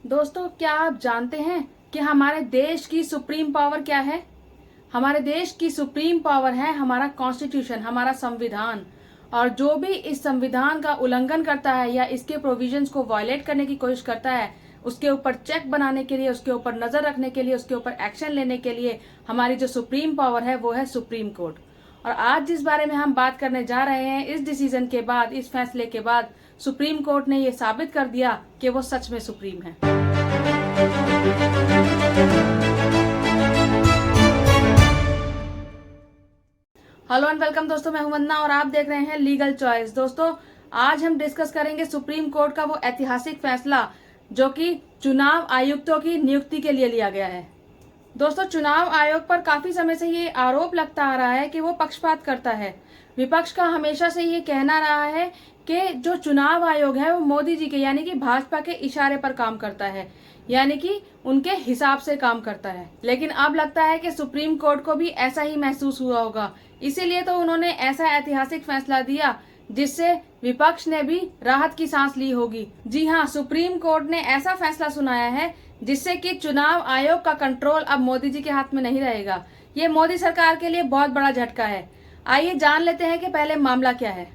दोस्तों, क्या आप जानते हैं कि हमारे देश की सुप्रीम पावर क्या है? हमारे देश की सुप्रीम पावर है हमारा कॉन्स्टिट्यूशन, हमारा संविधान। और जो भी इस संविधान का उल्लंघन करता है या इसके प्रोविजंस को वायलेट करने की कोशिश करता है, उसके ऊपर चेक बनाने के लिए, उसके ऊपर नजर रखने के लिए, उसके ऊपर एक्शन लेने के लिए हमारी जो सुप्रीम पावर है वो है सुप्रीम कोर्ट। और आज जिस बारे में हम बात करने जा रहे हैं, इस डिसीजन के बाद, इस फैसले के बाद सुप्रीम कोर्ट ने ये साबित कर दिया कि वो सच में सुप्रीम है। हेलो एंड वेलकम दोस्तों, मैं हूं वंदना और आप देख रहे हैं लीगल चॉइस। दोस्तों, आज हम डिस्कस करेंगे सुप्रीम कोर्ट का वो ऐतिहासिक फैसला जो कि चुनाव आयुक्तों की नियुक्ति के लिए लिया गया है। दोस्तों, चुनाव आयोग पर काफी समय से ये आरोप लगता आ रहा है कि वो पक्षपात करता है। विपक्ष का हमेशा से ये कहना रहा है कि जो चुनाव आयोग है वो मोदी जी के यानी कि भाजपा के इशारे पर काम करता है, यानी कि उनके हिसाब से काम करता है। लेकिन अब लगता है कि सुप्रीम कोर्ट को भी ऐसा ही महसूस हुआ होगा, इसीलिए तो उन्होंने ऐसा ऐतिहासिक फैसला दिया जिससे विपक्ष ने भी राहत की सांस ली होगी। जी हाँ, सुप्रीम कोर्ट ने ऐसा फैसला सुनाया है जिससे कि चुनाव आयोग का कंट्रोल अब मोदी जी के हाथ में नहीं रहेगा। ये मोदी सरकार के लिए बहुत बड़ा झटका है। आइए जान लेते हैं कि पहले मामला क्या है।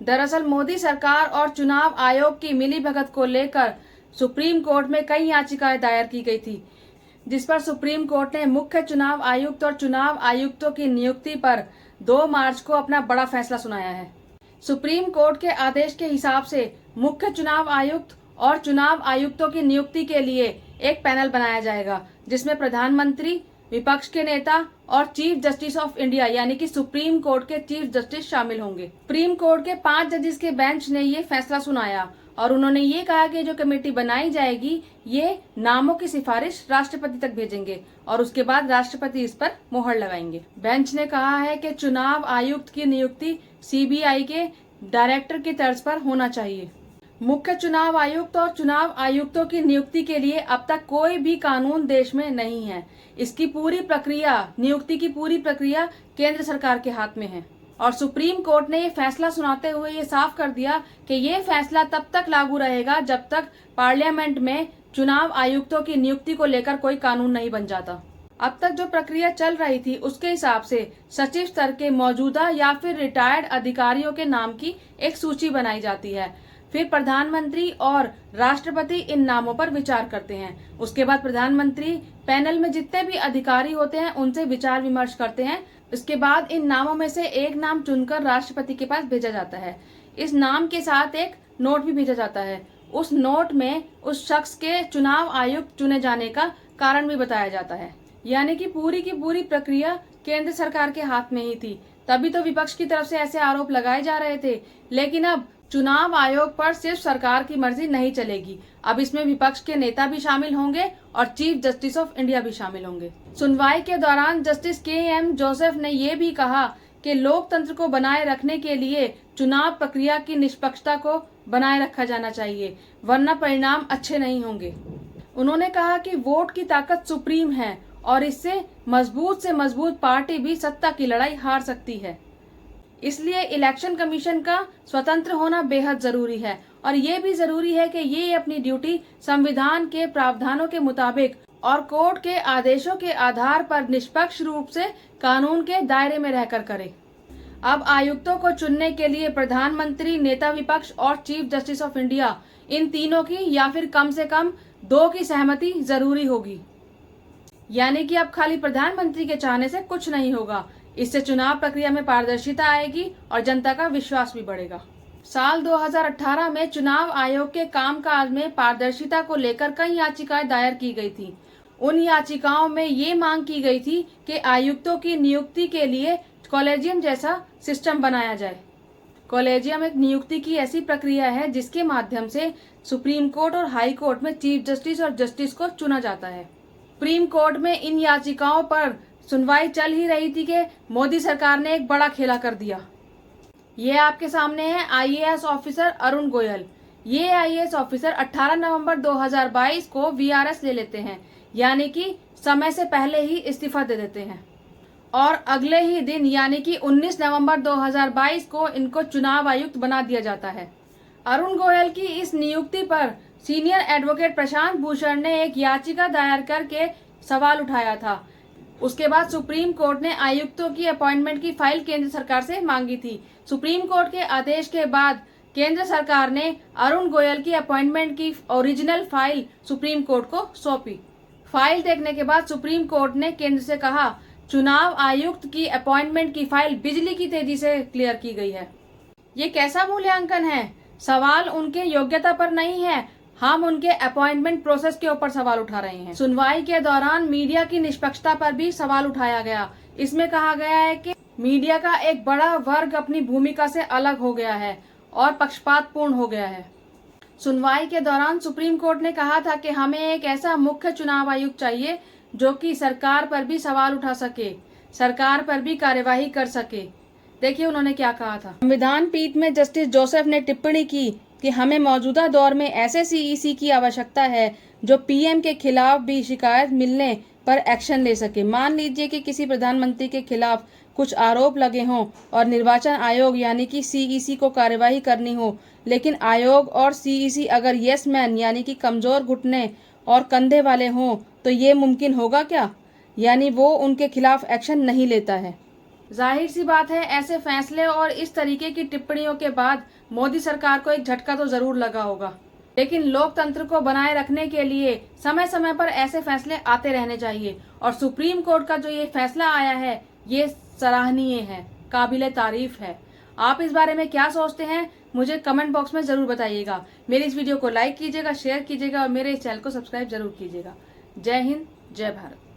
दरअसल मोदी सरकार और चुनाव आयोग की मिलीभगत को लेकर सुप्रीम कोर्ट में कई याचिकाएं दायर की गई थी, जिस पर सुप्रीम कोर्ट ने मुख्य चुनाव आयुक्त और चुनाव आयुक्तों की नियुक्ति पर 2 मार्च को अपना बड़ा फैसला सुनाया है। सुप्रीम कोर्ट के आदेश के हिसाब से मुख्य चुनाव आयुक्त और चुनाव आयुक्तों की नियुक्ति के लिए एक पैनल बनाया जाएगा, जिसमें प्रधानमंत्री, विपक्ष के नेता और चीफ जस्टिस ऑफ इंडिया यानी कि सुप्रीम कोर्ट के चीफ जस्टिस शामिल होंगे। सुप्रीम कोर्ट के 5 जजेस के बेंच ने ये फैसला सुनाया और उन्होंने ये कहा कि जो कमेटी बनाई जाएगी ये नामों की सिफारिश राष्ट्रपति तक भेजेंगे और उसके बाद राष्ट्रपति इस पर मोहर लगाएंगे। बेंच ने कहा है कि चुनाव आयुक्त की नियुक्ति सीबीआई के डायरेक्टर की तर्ज पर होना चाहिए। मुख्य चुनाव आयुक्त और चुनाव आयुक्तों की नियुक्ति के लिए अब तक कोई भी कानून देश में नहीं है। इसकी पूरी प्रक्रिया, नियुक्ति की पूरी प्रक्रिया केंद्र सरकार के हाथ में है। और सुप्रीम कोर्ट ने ये फैसला सुनाते हुए ये साफ कर दिया कि ये फैसला तब तक लागू रहेगा जब तक पार्लियामेंट में चुनाव आयुक्तों की नियुक्ति को लेकर कोई कानून नहीं बन जाता। अब तक जो प्रक्रिया चल रही थी उसके हिसाब से सचिव स्तर के मौजूदा या फिर रिटायर्ड अधिकारियों के नाम की एक सूची बनाई जाती है। फिर प्रधानमंत्री और राष्ट्रपति इन नामों पर विचार करते हैं। उसके बाद प्रधानमंत्री पैनल में जितने भी अधिकारी होते हैं उनसे विचार विमर्श करते हैं। इसके बाद इन नामों में से एक नाम चुनकर राष्ट्रपति के पास भेजा जाता है। इस नाम के साथ एक नोट भी भेजा जाता है। उस नोट में उस शख्स के चुनाव आयुक्त चुने जाने का कारण भी बताया जाता है। यानी कि पूरी की पूरी प्रक्रिया केंद्र सरकार के हाथ में ही थी। तभी तो विपक्ष की तरफ से ऐसे आरोप लगाए जा रहे थे। लेकिन अब चुनाव आयोग पर सिर्फ सरकार की मर्जी नहीं चलेगी। अब इसमें विपक्ष के नेता भी शामिल होंगे और चीफ जस्टिस ऑफ इंडिया भी शामिल होंगे। सुनवाई के दौरान जस्टिस के.एम. जोसेफ ने ये भी कहा कि लोकतंत्र को बनाए रखने के लिए चुनाव प्रक्रिया की निष्पक्षता को बनाए रखा जाना चाहिए, वरना परिणाम अच्छे नहीं होंगे। उन्होंने कहा कि वोट की ताकत सुप्रीम है और इससे मजबूत से मजबूत पार्टी भी सत्ता की लड़ाई हार सकती है। इसलिए इलेक्शन कमीशन का स्वतंत्र होना बेहद जरूरी है और ये भी जरूरी है कि ये अपनी ड्यूटी संविधान के प्रावधानों के मुताबिक और कोर्ट के आदेशों के आधार पर निष्पक्ष रूप से कानून के दायरे में रहकर करे। अब आयुक्तों को चुनने के लिए प्रधानमंत्री, नेता विपक्ष और चीफ जस्टिस ऑफ इंडिया, इन तीनों की या फिर कम से कम 2 की सहमति जरूरी होगी। यानी कि अब खाली प्रधानमंत्री के चाहने से कुछ नहीं होगा। इससे चुनाव प्रक्रिया में पारदर्शिता आएगी और जनता का विश्वास भी बढ़ेगा। साल 2018 में चुनाव आयोग के कामकाज में पारदर्शिता को लेकर कई याचिकाएं दायर की गई थी। उन याचिकाओं में ये मांग की गई थी कि आयुक्तों की नियुक्ति के लिए कॉलेजियम जैसा सिस्टम बनाया जाए। कॉलेजियम एक नियुक्ति की ऐसी प्रक्रिया है जिसके माध्यम से सुप्रीम कोर्ट और हाई कोर्ट में चीफ जस्टिस और जस्टिस को चुना जाता है। सुप्रीम कोर्ट में इन याचिकाओं पर सुनवाई चल ही रही थी कि मोदी सरकार ने एक बड़ा खेला कर दिया। ये आपके सामने है आईएएस ऑफिसर अरुण गोयल। ये आईएएस ऑफिसर 18 नवंबर 2022 को वीआरएस ले लेते हैं, यानी कि समय से पहले ही इस्तीफा दे देते हैं और अगले ही दिन यानी कि 19 नवंबर 2022 को इनको चुनाव आयुक्त बना दिया जाता है। अरुण गोयल की इस नियुक्ति पर सीनियर एडवोकेट प्रशांत भूषण ने एक याचिका दायर करके सवाल उठाया था। उसके बाद सुप्रीम कोर्ट ने आयुक्तों की अपॉइंटमेंट की फाइल केंद्र सरकार से मांगी थी। सुप्रीम कोर्ट के आदेश के बाद केंद्र सरकार ने अरुण गोयल की अपॉइंटमेंट की ओरिजिनल फाइल सुप्रीम कोर्ट को सौंपी। फाइल देखने के बाद सुप्रीम कोर्ट ने केंद्र से कहा, चुनाव आयुक्त की अपॉइंटमेंट की फाइल बिजली की तेजी से क्लियर की गई है। ये कैसा मूल्यांकन है? सवाल उनके योग्यता पर नहीं है, हम उनके अपॉइंटमेंट प्रोसेस के ऊपर सवाल उठा रहे हैं। सुनवाई के दौरान मीडिया की निष्पक्षता पर भी सवाल उठाया गया। इसमें कहा गया है कि मीडिया का एक बड़ा वर्ग अपनी भूमिका से अलग हो गया है और पक्षपातपूर्ण हो गया है। सुनवाई के दौरान सुप्रीम कोर्ट ने कहा था कि हमें एक ऐसा मुख्य चुनाव आयुक्त चाहिए जो कि सरकार पर भी सवाल उठा सके, सरकार पर भी कार्यवाही कर सके। देखिए उन्होंने क्या कहा था। संविधान पीठ में जस्टिस जोसेफ ने टिप्पणी की कि हमें मौजूदा दौर में ऐसे सीईसी की आवश्यकता है जो पीएम के खिलाफ भी शिकायत मिलने पर एक्शन ले सके। मान लीजिए कि किसी प्रधानमंत्री के खिलाफ कुछ आरोप लगे हों और निर्वाचन आयोग यानी कि सीईसी को कार्यवाही करनी हो, लेकिन आयोग और सीईसी अगर यस मैन यानी कि कमजोर घुटने और कंधे वाले हों तो ये मुमकिन होगा क्या? यानी वो उनके खिलाफ एक्शन नहीं लेता है। जाहिर सी बात है, ऐसे फैसले और इस तरीके की टिप्पणियों के बाद मोदी सरकार को एक झटका तो जरूर लगा होगा। लेकिन लोकतंत्र को बनाए रखने के लिए समय समय पर ऐसे फैसले आते रहने चाहिए और सुप्रीम कोर्ट का जो ये फैसला आया है ये सराहनीय है, काबिले तारीफ है। आप इस बारे में क्या सोचते हैं मुझे कमेंट बॉक्स में जरूर बताइएगा। मेरी इस वीडियो को लाइक कीजिएगा, शेयर कीजिएगा और मेरे इस चैनल को सब्सक्राइब जरूर कीजिएगा। जय हिंद, जय भारत।